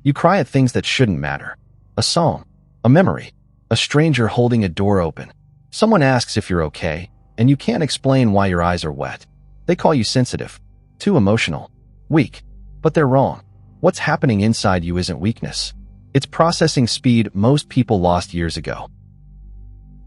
You cry at things that shouldn't matter. A song, a memory, a stranger holding a door open. Someone asks if you're okay, and you can't explain why your eyes are wet. They call you sensitive, too emotional, weak. But they're wrong. What's happening inside you isn't weakness. It's processing speed most people lost years ago.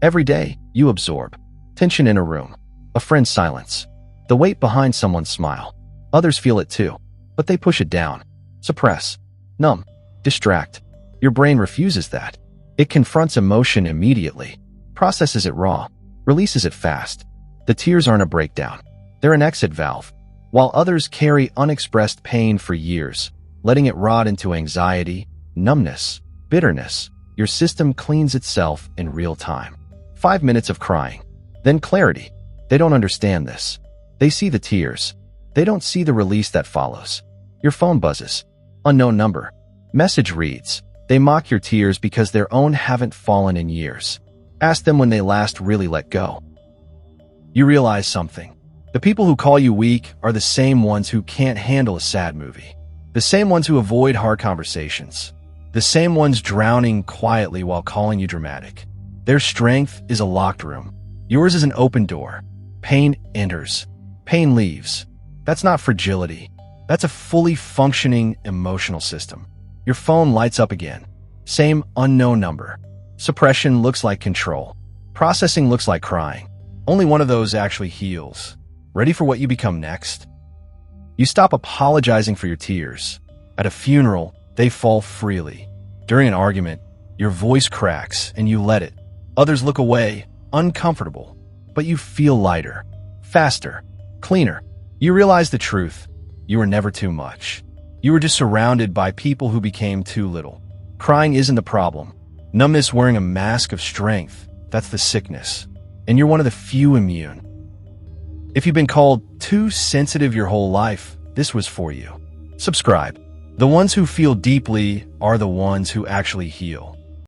Every day, you absorb tension in a room, a friend's silence, the weight behind someone's smile. Others feel it too, but they push it down, suppress, numb, distract. Your brain refuses that. It confronts emotion immediately, processes it raw, releases it fast. The tears aren't a breakdown. They're an exit valve. While others carry unexpressed pain for years, letting it rot into anxiety, numbness, bitterness, your system cleans itself in real time. 5 minutes of crying, then clarity. They don't understand this. They see the tears. They don't see the release that follows. Your phone buzzes. Unknown number. Message reads. They mock your tears because their own haven't fallen in years. Ask them when they last really let go. You realize something. The people who call you weak are the same ones who can't handle a sad movie. The same ones who avoid hard conversations. The same ones drowning quietly while calling you dramatic. Their strength is a locked room. Yours is an open door. Pain enters. Pain leaves. That's not fragility. That's a fully functioning emotional system. Your phone lights up again. Same unknown number. Suppression looks like control. Processing looks like crying. Only one of those actually heals. Ready for what you become next? You stop apologizing for your tears. At a funeral, they fall freely. During an argument, your voice cracks and you let it. Others look away, uncomfortable, but you feel lighter, faster, cleaner. You realize the truth. You were never too much. You were just surrounded by people who became too little. Crying isn't the problem. Numbness wearing a mask of strength, that's the sickness. And you're one of the few immune. If you've been called too sensitive your whole life, this was for you. Subscribe. The ones who feel deeply are the ones who actually heal.